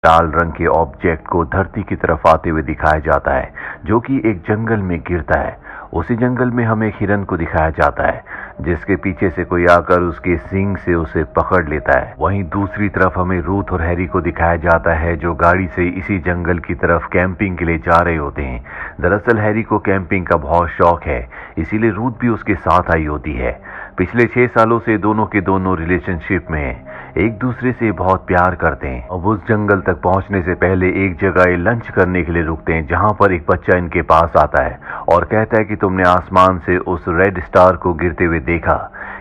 लाल रंग के ऑब्जेक्ट को धरती की तरफ आते हुए दिखाया जाता है, जो कि एक जंगल में गिरता है। उसी जंगल में हमें एक हिरन को दिखाया जाता है, जिसके पीछे से कोई आकर उसके सींग से उसे पकड़ लेता है। वहीं दूसरी तरफ हमें रूथ और हैरी को दिखाया जाता है, जो गाड़ी से इसी जंगल की तरफ कैंपिंग के लिए जा रहे होते हैं। दरअसल हैरी को कैंपिंग का बहुत शौक है, इसीलिए रूथ भी उसके साथ आई होती है। पिछले 6 सालों से दोनों के दोनों रिलेशनशिप में हैं, एक दूसरे से बहुत प्यार करते हैं। अब उस जंगल तक पहुंचने से पहले एक जगह ये लंच करने के लिए रुकते हैं, जहां पर एक बच्चा इनके पास आता है और कहता है कि तुमने आसमान से उस रेड स्टार को गिरते हुए देखा।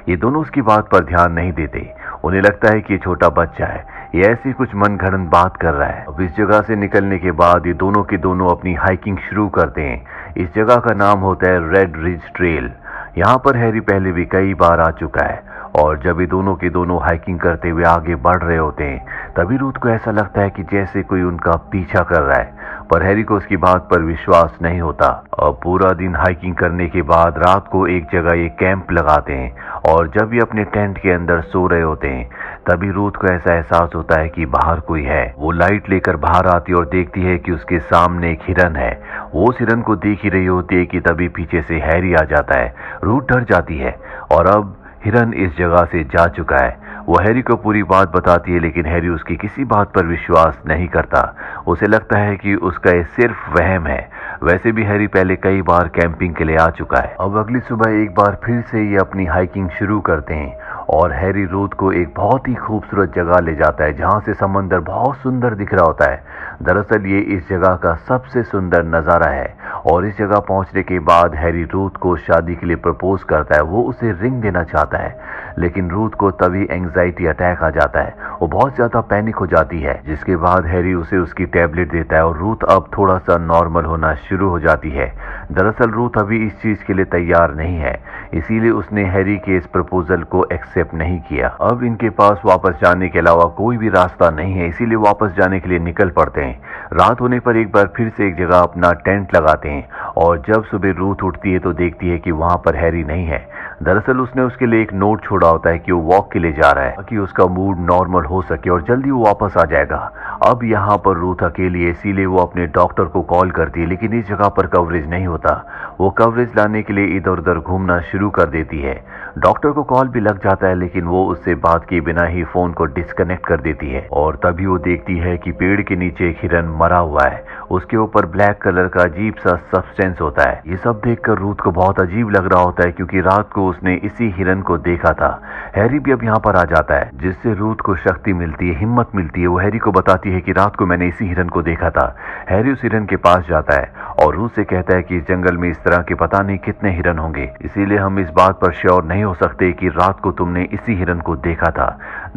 ये दोनों उसकी बात पर ध्यान नहीं देते। उन्हें लगता है कि ये छोटा बच्चा है, ये ऐसी कुछ मनगढ़ंत बात कर रहा है। अब इस जगह से निकलने के बाद ये दोनों के दोनों अपनी हाइकिंग शुरू करते हैं। इस जगह का नाम होता है रेड रिज ट्रेल। यहाँ पर हैरी पहले भी कई बार आ चुका है, और जब ये दोनों के दोनों हाइकिंग करते हुए आगे बढ़ रहे होते हैं, तभी रूथ को ऐसा लगता है कि जैसे कोई उनका पीछा कर रहा है, पर हैरी को उसकी बात पर विश्वास नहीं होता। अब पूरा दिन हाइकिंग करने के बाद रात को एक जगह ये कैंप लगाते हैं, और जब ये अपने टेंट के अंदर सो रहे होते हैं, तभी रूथ को ऐसा एहसास होता है कि बाहर कोई है। वो लाइट लेकर बाहर आती है और देखती है कि उसके सामने एक हिरन है। वो उस हिरन को देख ही रही होती है कि तभी पीछे से हैरी आ जाता है। रूथ डर जाती है, और अब हिरन इस जगह से जा चुका है। वो हैरी को पूरी बात बताती है, लेकिन हैरी उसकी किसी बात पर विश्वास नहीं करता। उसे लगता है कि उसका ये सिर्फ वहम है। वैसे भी हैरी पहले कई बार कैंपिंग के लिए आ चुका है। अब अगली सुबह एक बार फिर से ये अपनी हाइकिंग शुरू करते हैं, और हैरी रूथ को एक बहुत ही खूबसूरत जगह ले जाता है, जहां से समंदर बहुत सुंदर दिख रहा होता है। दरअसल ये इस जगह का सबसे सुंदर नज़ारा है, और इस जगह पहुंचने के बाद हैरी रूथ को शादी के लिए प्रपोज करता है। वो उसे रिंग देना चाहता है, लेकिन रूथ को तभी एंजाइटी अटैक आ जाता है। वो बहुत ज़्यादा पैनिक हो जाती है, जिसके बाद हैरी उसे उसकी टैबलेट देता है, और रूथ अब थोड़ा सा नॉर्मल होना शुरू हो जाती है। दरअसल रूथ अभी इस चीज़ के लिए तैयार नहीं है, इसीलिए उसने हैरी के इस प्रपोजल को एक्सेप्ट नहीं किया। अब इनके पास वापस जाने के अलावा कोई भी रास्ता नहीं है, इसीलिए वापस जाने के लिए निकल पड़ते हैं। रात होने पर एक बार फिर से एक जगह अपना टेंट लगाते हैं, और जब सुबह रूथ उठती है तो देखती है कि वहां पर हैरी नहीं है। दरअसल उसने उसके लिए एक नोट छोड़ा होता है कि वो वॉक के लिए जा रहा है, ताकि उसका मूड नॉर्मल हो सके और जल्दी वो वापस आ जाएगा। अब यहाँ पर रूथ अकेली है, इसीलिए वो अपने डॉक्टर को कॉल करती है, लेकिन इस जगह पर कवरेज नहीं होता। वो कवरेज लाने के लिए इधर उधर घूमना शुरू कर देती है। डॉक्टर को कॉल भी लग जाता है, लेकिन वो उससे बात किए बिना ही फोन को डिस्कनेक्ट कर देती है, और तभी वो देखती है कि पेड़ के नीचे एक हिरन मरा हुआ है। उसके ऊपर ब्लैक कलर का अजीब सा सब्सटेंस होता है। ये सब देखकर रूथ को बहुत अजीब लग रहा होता है, क्योंकि रात को उसने इसी हिरन को देखा था। हैरी भी अब यहाँ पर आ जाता है, जिससे रूथ को शक्ति मिलती है, हिम्मत मिलती है। वो हैरी को बताती है कि रात को मैंने इसी हिरन को देखा था। हैरी उस हिरन के पास जाता है और रूथ से कहता है कि इस जंगल में इस तरह के पता नहीं कितने हिरन होंगे, इसीलिए हम इस बात पर श्योर नहीं हो सकते कि रात को तुमने इसी हिरन को देखा था।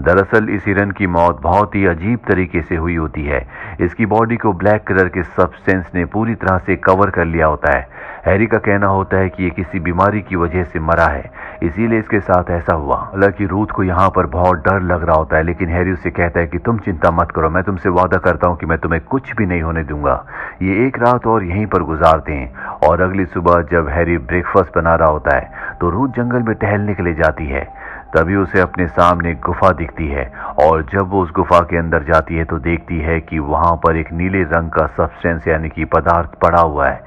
दरअसल इस हिरन की मौत बहुत ही अजीब तरीके से हुई होती है। इसकी बॉडी को ब्लैक कलर के सब्सटेंस ने पूरी तरह से कवर कर लिया होता है। हैरी का कहना होता है कि ये किसी बीमारी की वजह से मरा है, इसीलिए इसके साथ ऐसा हुआ। हालांकि रूथ को यहाँ पर बहुत डर लग रहा होता है, लेकिन हैरी उसे कहता है कि तुम चिंता मत करो, मैं तुमसे वादा करता हूँ कि मैं तुम्हें कुछ भी नहीं होने दूंगा। ये एक रात और यहीं पर गुजारते हैं, और अगली सुबह जब हैरी ब्रेकफास्ट बना रहा होता है, तो रूथ जंगल में टहलने के लिए जाती है। तभी उसे अपने सामने गुफा दिखती है, और जब वो उस गुफा के अंदर जाती है तो देखती है कि वहां पर एक नीले रंग का सब्सटेंस यानी कि पदार्थ पड़ा हुआ है,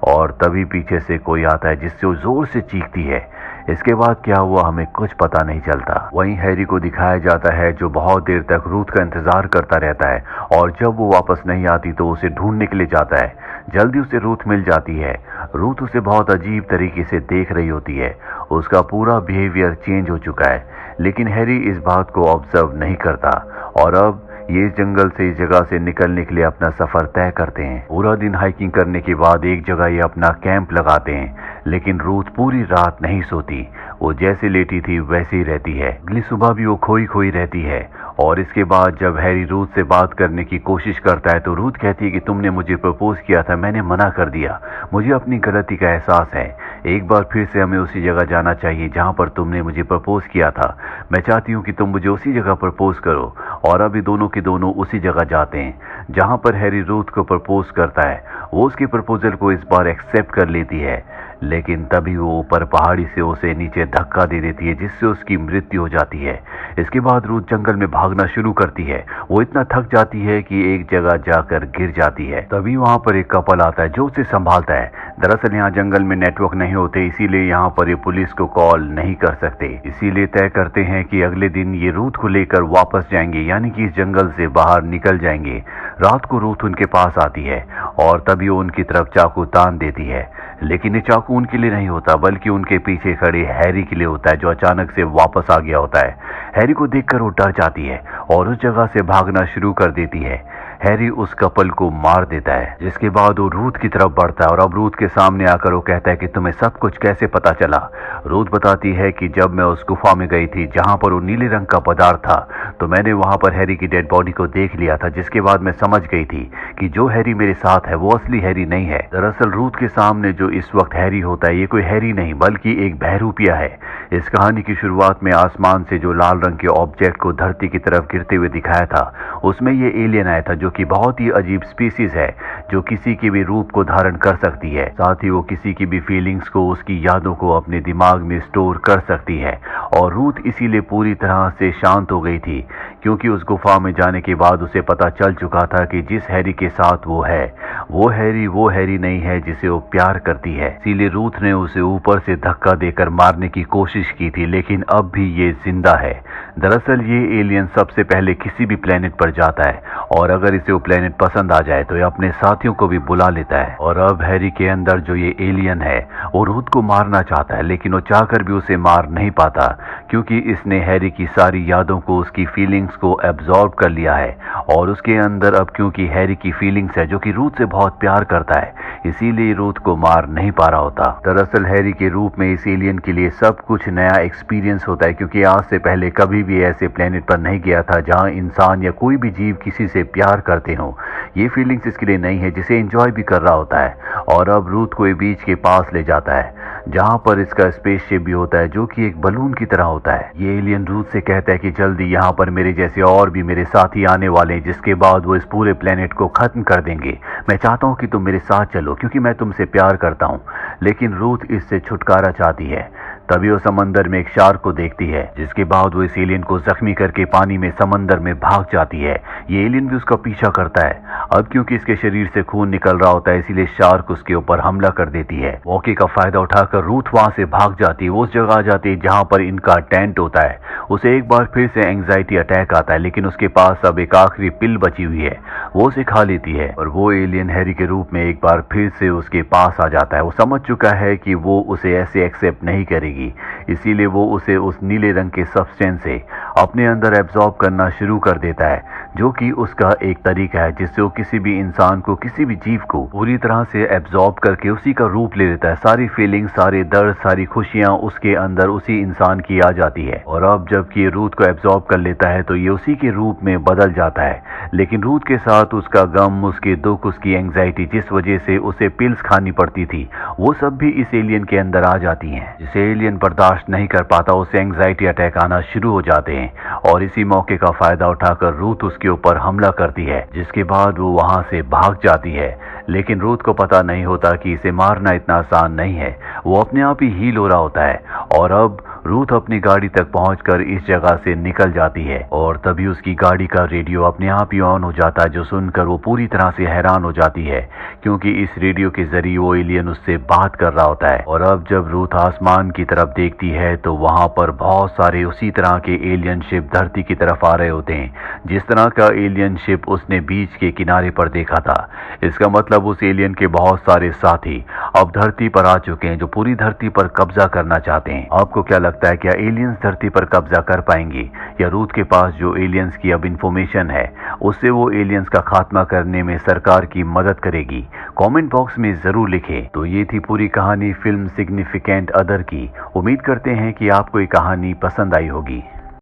और तभी पीछे से कोई आता है, जिससे वो जोर से चीखती है। इसके बाद क्या हुआ हमें कुछ पता नहीं चलता। वहीं हैरी को दिखाया जाता है, जो बहुत देर तक रूथ का इंतजार करता रहता है, और जब वो वापस नहीं आती तो उसे ढूंढने के लिए जाता है। जल्दी उसे रूथ मिल जाती है। रूथ उसे बहुत अजीब तरीके से देख रही होती है। उसका पूरा बिहेवियर चेंज हो चुका है, लेकिन हैरी इस बात को ऑब्जर्व नहीं करता, और अब ये इस जंगल से इस जगह से निकलने के लिए अपना सफर तय करते हैं। पूरा दिन हाइकिंग करने के बाद एक जगह ये अपना कैंप लगाते हैं, लेकिन रूथ पूरी रात नहीं सोती। वो जैसे लेटी थी वैसे ही रहती है। अगली सुबह भी वो खोई खोई रहती है, और इसके बाद जब हैरी रूथ से बात करने की कोशिश करता है तो रूथ कहती है कि तुमने मुझे प्रपोज किया था, मैंने मना कर दिया, मुझे अपनी गलती का एहसास है। एक बार फिर से हमें उसी जगह जाना चाहिए जहां पर तुमने मुझे प्रपोज किया था। मैं चाहती हूं कि तुम मुझे उसी जगह प्रपोज करो। और अभी दोनों के दोनों उसी जगह जाते हैं जहां पर हैरी रूथ को प्रपोज करता है। वो उसके प्रपोजल को इस बार एक्सेप्ट कर लेती है, लेकिन तभी वो ऊपर पहाड़ी से उसे नीचे धक्का दे देती है, जिससे उसकी मृत्यु हो जाती है। इसके बाद रूथ जंगल में भागना शुरू करती है। वो इतना थक जाती है कि एक जगह जाकर गिर जाती है। तभी वहां पर एक कपल आता है जो उसे संभालता है। दरअसल यहाँ जंगल में नेटवर्क नहीं होते, इसीलिए यहाँ पर ये पुलिस को कॉल नहीं कर सकते। इसीलिए तय करते हैं कि अगले दिन ये रूथ को लेकर वापस जाएंगे, यानी कि इस जंगल से बाहर निकल जाएंगे। रात को रूथ उनके पास आती है और तभी वो उनकी तरफ चाकू तान देती है, लेकिन ये चाकू उनके लिए नहीं होता, बल्कि उनके पीछे खड़े हैरी के लिए होता है, जो अचानक से वापस आ गया होता है। हैरी को देखकर वो डर जाती है और उस जगह से भागना शुरू कर देती है। हैरी उस कपल को मार देता है, जिसके बाद वो रूथ की तरफ बढ़ता है और अब रूथ के सामने आकर वो कहता है कि तुम्हें सब कुछ कैसे पता चला। रूथ बताती है कि जब मैं उस गुफा में गई थी जहां पर वो नीले रंग का पदार्थ था, तो मैंने वहां पर हैरी की डेड बॉडी को देख लिया था, जिसके बाद मैं समझ गई थी कि जो हैरी मेरे साथ है वो असली हैरी नहीं है। दरअसल रूथ के सामने जो इस वक्त हैरी होता है, ये कोई हैरी नहीं बल्कि एक बहरूपिया है। इस कहानी की शुरुआत में आसमान से जो लाल रंग के ऑब्जेक्ट को धरती की तरफ गिरते हुए दिखाया था, उसमें ये एलियन आया था, जो कि बहुत ही अजीब स्पीसीज है, जो किसी के भी रूप को धारण कर सकती है। साथ ही वो किसी की भी फीलिंग्स को, उसकी यादों को अपने दिमाग में स्टोर कर सकती है। और रूथ इसीलिए पूरी तरह से शांत हो गई थी, क्योंकि उस गुफा में जाने के बाद उसे पता चल चुका था कि जिस हैरी के साथ वो है, वो हैरी नहीं है जिसे वो प्यार करती है। इसीलिए रूथ ने उसे ऊपर से धक्का देकर मारने की कोशिश की थी, लेकिन अब भी ये जिंदा है। दरअसल ये एलियन सबसे पहले किसी भी प्लेनेट पर जाता है और अगर इसे वो प्लेनेट पसंद आ जाए तो ये अपने साथियों को भी बुला लेता है। और अब हैरी के अंदर जो ये एलियन है वो रूथ को मारना चाहता है, लेकिन वो चाहकर भी उसे मार नहीं पाता, क्योंकि इसने हैरी की सारी यादों को, उसकी फीलिंग्स को एब्जॉर्ब कर लिया है। और उसके अंदर अब क्योंकि हैरी की फीलिंग्स है, जो कि रूथ से बहुत प्यार करता है, इसीलिए रूथ को मार नहीं पा रहा होता। दरअसल हैरी के रूप में इस एलियन के लिए सब कुछ नया एक्सपीरियंस होता है, क्योंकि आज से पहले कभी भी ऐसे प्लेनेट पर नहीं गया था जहां इंसान या कोई भी जीव किसी से प्यार करते हो। ये फीलिंग्स इसके लिए नहीं है, जिसे एंजॉय भी कर रहा होता है। और अब रूथ को ये बीच के पास ले जाता है, जहां पर इसका स्पेसशिप भी होता है, जो कि एक बलून की तरह होता है। ये एलियन रूथ से कहता है कि जल्दी यहाँ पर मेरे जैसे और भी मेरे साथी आने वाले हैं, जिसके बाद वो इस पूरे प्लेनेट को खत्म कर देंगे। मैं चाहता हूँ कि तुम मेरे साथ चलो, क्योंकि मैं तुमसे प्यार करता हूँ। लेकिन रूथ इससे छुटकारा चाहती है। तभी वो समंदर में एक शार्क को देखती है, जिसके बाद वो इस एलियन को जख्मी करके पानी में समंदर में भाग जाती है। ये एलियन भी उसका पीछा करता है। अब क्योंकि इसके शरीर से खून निकल रहा होता है, इसीलिए शार्क उसके ऊपर हमला कर देती है। मौके का फायदा उठाकर रूथ वहां से भाग जाती है। वो उस जगह आ जाती है जहां पर इनका टेंट होता है। उसे एक बार फिर से एंग्जाइटी अटैक आता है, लेकिन उसके पास अब एक आखिरी पिल बची हुई है, वो उसे खा लेती है। और वो एलियन हैरी के रूप में एक बार फिर से उसके पास आ जाता है। वो समझ चुका है कि वो उसे ऐसे एक्सेप्ट नहीं करेगी, इसीलिए वो उसे उस नीले रंग के सब्सटेंस से अपने अंदर एब्जॉर्ब करना शुरू कर देता है, जो कि उसका एक तरीका है जिससे वो किसी भी इंसान को, किसी भी जीव को पूरी तरह से एब्जॉर्ब करके उसी का रूप ले लेता है। सारी फीलिंग, सारे दर्द, सारी खुशियां उसके अंदर उसी इंसान की आ जाती है। और अब जबकि ये रूथ को एब्जॉर्ब कर लेता है तो ये उसी के रूप में बदल जाता है। लेकिन रूथ के साथ उसका गम, उसके दुख, उसकी एंग्जाइटी, जिस वजह से उसे पिल्स खानी पड़ती थी, वो सब भी इस एलियन के अंदर आ जाती हैं। जिसे एलियन बर्दाश्त नहीं कर पाता, उसे एंग्जाइटी अटैक आना शुरू हो जाते हैं। और इसी मौके का फायदा उठाकर रूथ उसके ऊपर हमला करती है, जिसके बाद वो वहां से भाग जाती है। लेकिन रूथ को पता नहीं होता कि इसे मारना इतना आसान नहीं है। वो अपने आप ही हील हो रहा होता है। और अब रूथ अपनी गाड़ी तक पहुंचकर इस जगह से निकल जाती है और तभी उसकी गाड़ी का रेडियो अपने आप ही ऑन हो जाता है, जो सुनकर वो पूरी तरह से हैरान हो जाती है, क्योंकि इस रेडियो के जरिए वो एलियन उससे बात कर रहा होता है। और अब जब रूथ आसमान की तरफ देखती है तो वहां पर बहुत सारे उसी तरह के एलियन शिप धरती की तरफ आ रहे होते हैं, जिस तरह का एलियन शिप उसने बीच के किनारे पर देखा था। इसका मतलब उस एलियन के बहुत सारे साथी अब धरती पर आ चुके हैं, जो पूरी धरती पर कब्जा करना चाहते हैं। आपको क्या लगता है, क्या एलियंस धरती पर कब्जा कर पाएंगे, या रूथ के पास जो एलियंस की अब इंफॉर्मेशन है उससे वो एलियंस का खात्मा करने में सरकार की मदद करेगी? कमेंट बॉक्स में जरूर लिखें। तो ये थी पूरी कहानी फिल्म सिग्निफिकेंट अदर की। उम्मीद करते हैं कि आपको ये कहानी पसंद आई होगी।